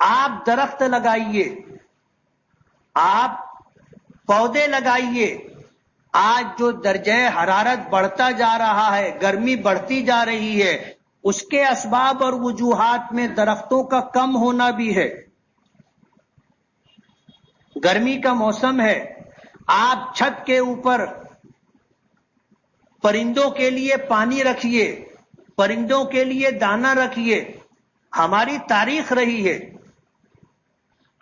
آپ درخت لگائیے، آپ پودے لگائیے. آج جو درجہ حرارت بڑھتا جا رہا ہے، گرمی بڑھتی جا رہی ہے، اس کے اسباب اور وجوہات میں درختوں کا کم ہونا بھی ہے. گرمی کا موسم ہے، آپ چھت کے اوپر پرندوں کے لیے پانی رکھیے، پرندوں کے لیے دانہ رکھیے. ہماری تاریخ رہی ہے،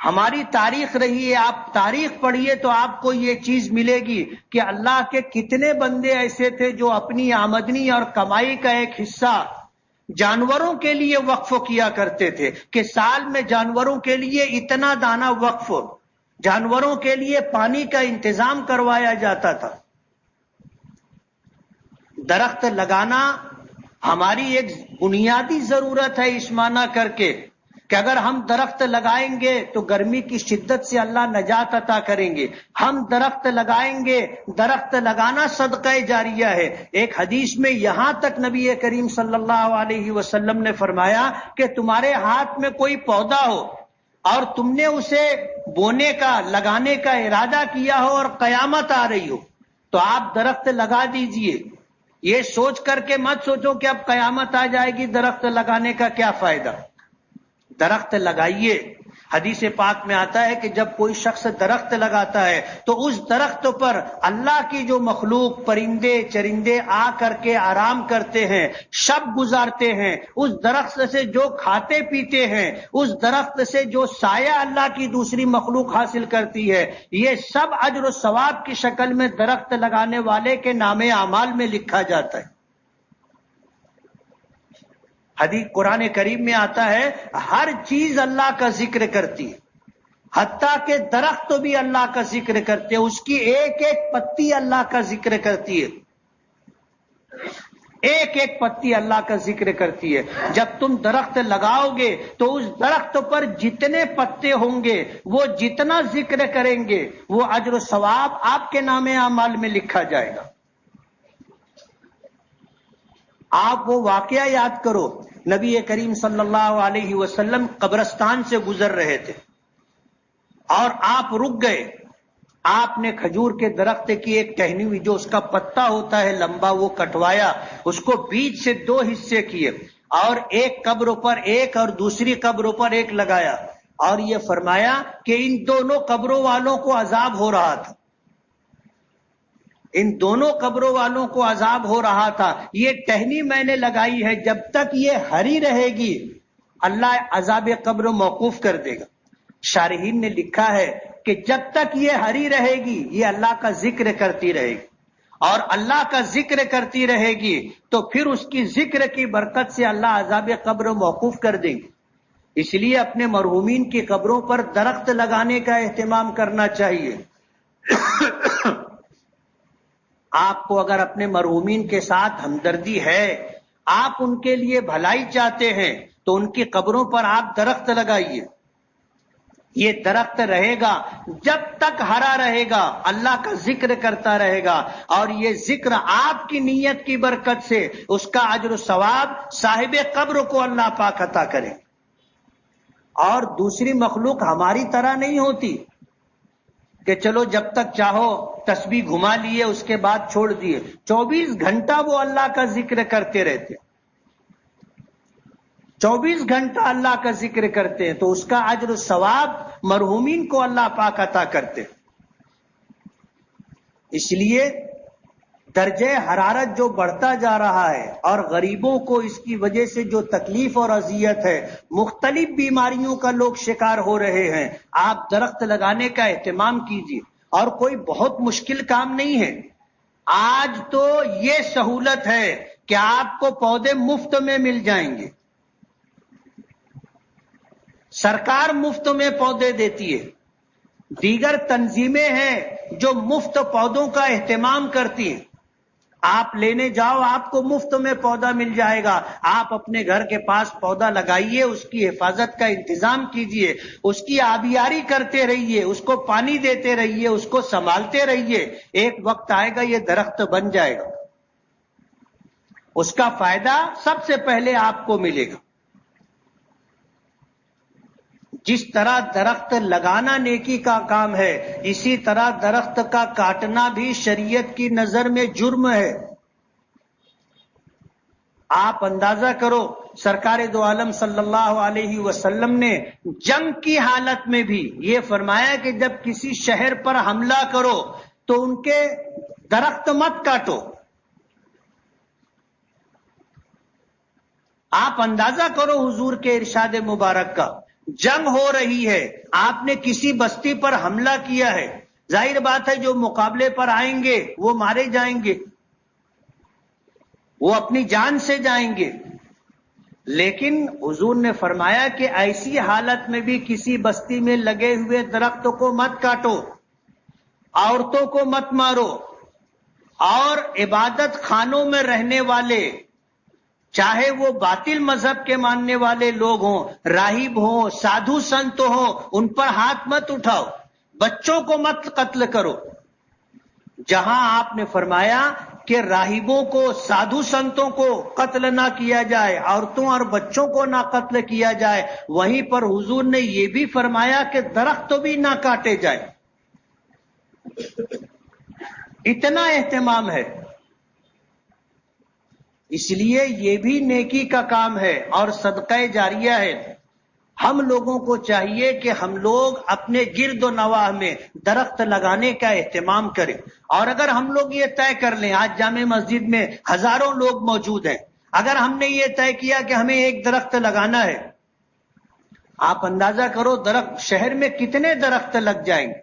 ہماری تاریخ رہی ہے. آپ تاریخ پڑھیے تو آپ کو یہ چیز ملے گی کہ اللہ کے کتنے بندے ایسے تھے جو اپنی آمدنی اور کمائی کا ایک حصہ جانوروں کے لیے وقف کیا کرتے تھے، کہ سال میں جانوروں کے لیے اتنا دانہ وقف، جانوروں کے لیے پانی کا انتظام کروایا جاتا تھا. درخت لگانا ہماری ایک بنیادی ضرورت ہے، اس معنی کر کے کہ اگر ہم درخت لگائیں گے تو گرمی کی شدت سے اللہ نجات عطا کریں گے. ہم درخت لگائیں گے، درخت لگانا صدقہ جاریہ ہے. ایک حدیث میں یہاں تک نبی کریم صلی اللہ علیہ وسلم نے فرمایا کہ تمہارے ہاتھ میں کوئی پودا ہو اور تم نے اسے بونے کا، لگانے کا ارادہ کیا ہو اور قیامت آ رہی ہو تو آپ درخت لگا دیجئے. یہ سوچ کر کے مت سوچو کہ اب قیامت آ جائے گی، درخت لگانے کا کیا فائدہ. درخت لگائیے. حدیث پاک میں آتا ہے کہ جب کوئی شخص درخت لگاتا ہے تو اس درخت پر اللہ کی جو مخلوق پرندے چرندے آ کر کے آرام کرتے ہیں، شب گزارتے ہیں. اس درخت سے جو کھاتے پیتے ہیں، اس درخت سے جو سایہ اللہ کی دوسری مخلوق حاصل کرتی ہے، یہ سب اجر و ثواب کی شکل میں درخت لگانے والے کے نام اعمال میں لکھا جاتا ہے. حدیث قرآن کریم میں آتا ہے ہر چیز اللہ کا ذکر کرتی ہے، حتیٰ کہ درخت بھی اللہ کا ذکر کرتے ہیں، اس کی ایک ایک پتی اللہ کا ذکر کرتی ہے، ایک ایک پتی اللہ کا ذکر کرتی ہے. جب تم درخت لگاؤ گے تو اس درخت پر جتنے پتے ہوں گے، وہ جتنا ذکر کریں گے، وہ اجر و ثواب آپ کے نام اعمال میں لکھا جائے گا. آپ وہ واقعہ یاد کرو، نبی کریم صلی اللہ علیہ وسلم قبرستان سے گزر رہے تھے اور آپ رک گئے. آپ نے کھجور کے درخت کی ایک ٹہنی ہوئی جو اس کا پتا ہوتا ہے لمبا، وہ کٹوایا، اس کو بیچ سے 2 حصے کیے اور ایک قبر پر ایک اور دوسری قبر پر ایک لگایا اور یہ فرمایا کہ ان دونوں قبروں والوں کو عذاب ہو رہا تھا، ان دونوں قبروں والوں کو عذاب ہو رہا تھا. یہ ٹہنی میں نے لگائی ہے، جب تک یہ ہری رہے گی اللہ عذاب قبر موقوف کر دے گا. شارحین نے لکھا ہے کہ جب تک یہ ہری رہے گی یہ اللہ کا ذکر کرتی رہے گی، اور اللہ کا ذکر کرتی رہے گی تو پھر اس کی ذکر کی برکت سے اللہ عذاب قبر موقوف کر دیں گے. اس لیے اپنے مرحومین کی قبروں پر درخت لگانے کا اہتمام کرنا چاہیے. آپ کو اگر اپنے مرحومین کے ساتھ ہمدردی ہے، آپ ان کے لیے بھلائی چاہتے ہیں تو ان کی قبروں پر آپ درخت لگائیے. یہ درخت رہے گا، جب تک ہرا رہے گا اللہ کا ذکر کرتا رہے گا، اور یہ ذکر آپ کی نیت کی برکت سے اس کا اجر و ثواب صاحب قبر کو اللہ پاک عطا کرے. اور دوسری مخلوق ہماری طرح نہیں ہوتی کہ چلو جب تک چاہو تسبیح گھما لیے اس کے بعد چھوڑ دیے. 24 گھنٹہ وہ اللہ کا ذکر کرتے رہتے، 24 گھنٹہ اللہ کا ذکر کرتے ہیں تو اس کا اجر و ثواب مرحومین کو اللہ پاک عطا کرتے. اس لیے درجہ حرارت جو بڑھتا جا رہا ہے اور غریبوں کو اس کی وجہ سے جو تکلیف اور اذیت ہے، مختلف بیماریوں کا لوگ شکار ہو رہے ہیں، آپ درخت لگانے کا اہتمام کیجیے. اور کوئی بہت مشکل کام نہیں ہے. آج تو یہ سہولت ہے کہ آپ کو پودے مفت میں مل جائیں گے، سرکار مفت میں پودے دیتی ہے، دیگر تنظیمیں ہیں جو مفت پودوں کا اہتمام کرتی ہیں. آپ لینے جاؤ، آپ کو مفت میں پودا مل جائے گا. آپ اپنے گھر کے پاس پودا لگائیے، اس کی حفاظت کا انتظام کیجیے، اس کی آبیاری کرتے رہیے، اس کو پانی دیتے رہیے، اس کو سنبھالتے رہیے. ایک وقت آئے گا یہ درخت بن جائے گا، اس کا فائدہ سب سے پہلے آپ کو ملے گا. جس طرح درخت لگانا نیکی کا کام ہے، اسی طرح درخت کا کاٹنا بھی شریعت کی نظر میں جرم ہے۔ آپ اندازہ کرو، سرکار دو عالم صلی اللہ علیہ وسلم نے جنگ کی حالت میں بھی یہ فرمایا کہ جب کسی شہر پر حملہ کرو تو ان کے درخت مت کاٹو۔ آپ اندازہ کرو حضور کے ارشاد مبارک کا، جنگ ہو رہی ہے، آپ نے کسی بستی پر حملہ کیا ہے، ظاہر بات ہے جو مقابلے پر آئیں گے وہ مارے جائیں گے، وہ اپنی جان سے جائیں گے، لیکن حضور نے فرمایا کہ ایسی حالت میں بھی کسی بستی میں لگے ہوئے درختوں کو مت کاٹو، عورتوں کو مت مارو، اور عبادت خانوں میں رہنے والے، چاہے وہ باطل مذہب کے ماننے والے لوگ ہوں، راہب ہوں، سادھو سنت ہوں، ان پر ہاتھ مت اٹھاؤ، بچوں کو مت قتل کرو۔ جہاں آپ نے فرمایا کہ راہبوں کو، سادھو سنتوں کو قتل نہ کیا جائے، عورتوں اور بچوں کو نہ قتل کیا جائے، وہیں پر حضور نے یہ بھی فرمایا کہ درخت بھی نہ کاٹے جائے۔ اتنا اہتمام ہے، اس لیے یہ بھی نیکی کا کام ہے اور صدقہ جاریہ ہے۔ ہم لوگوں کو چاہیے کہ ہم لوگ اپنے گرد و نواح میں درخت لگانے کا اہتمام کریں، اور اگر ہم لوگ یہ طے کر لیں، آج جامع مسجد میں ہزاروں لوگ موجود ہیں، اگر ہم نے یہ طے کیا کہ ہمیں ایک درخت لگانا ہے، آپ اندازہ کرو درخت شہر میں کتنے درخت لگ جائیں گے۔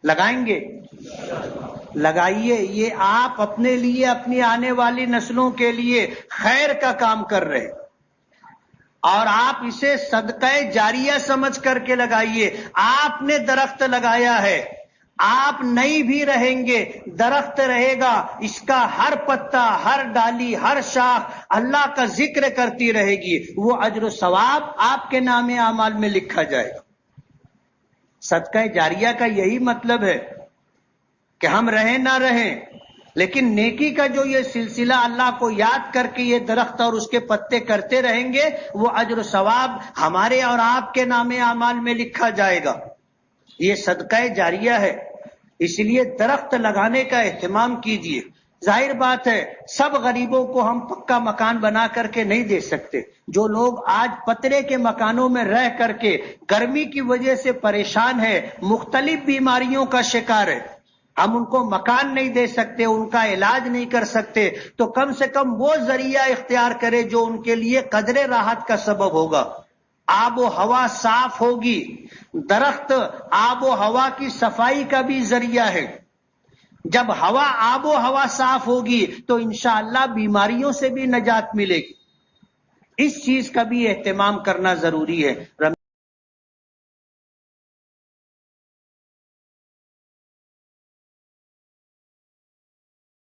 لگائیں گے؟ لگائیے، یہ آپ اپنے لیے، اپنی آنے والی نسلوں کے لیے خیر کا کام کر رہے ہیں، اور آپ اسے صدقہ جاریہ سمجھ کر کے لگائیے۔ آپ نے درخت لگایا ہے، آپ نہیں بھی رہیں گے، درخت رہے گا، اس کا ہر پتا، ہر ڈالی، ہر شاخ اللہ کا ذکر کرتی رہے گی، وہ اجر و ثواب آپ کے نام اعمال میں لکھا جائے گا۔ صدقہ جاریہ کا یہی مطلب ہے کہ ہم رہیں نہ رہیں، لیکن نیکی کا جو یہ سلسلہ اللہ کو یاد کر کے یہ درخت اور اس کے پتے کرتے رہیں گے، وہ اجر و ثواب ہمارے اور آپ کے نام اعمال میں لکھا جائے گا۔ یہ صدقہ جاریہ ہے، اس لیے درخت لگانے کا اہتمام کیجیے۔ ظاہر بات ہے سب غریبوں کو ہم پکا مکان بنا کر کے نہیں دے سکتے، جو لوگ آج پترے کے مکانوں میں رہ کر کے گرمی کی وجہ سے پریشان ہے، مختلف بیماریوں کا شکار ہے، ہم ان کو مکان نہیں دے سکتے، ان کا علاج نہیں کر سکتے، تو کم سے کم وہ ذریعہ اختیار کرے جو ان کے لیے قدر راحت کا سبب ہوگا۔ آب و ہوا صاف ہوگی، درخت آب و ہوا کی صفائی کا بھی ذریعہ ہے۔ جب آب و ہوا صاف ہوگی تو انشاءاللہ بیماریوں سے بھی نجات ملے گی۔ اس چیز کا بھی اہتمام کرنا ضروری ہے۔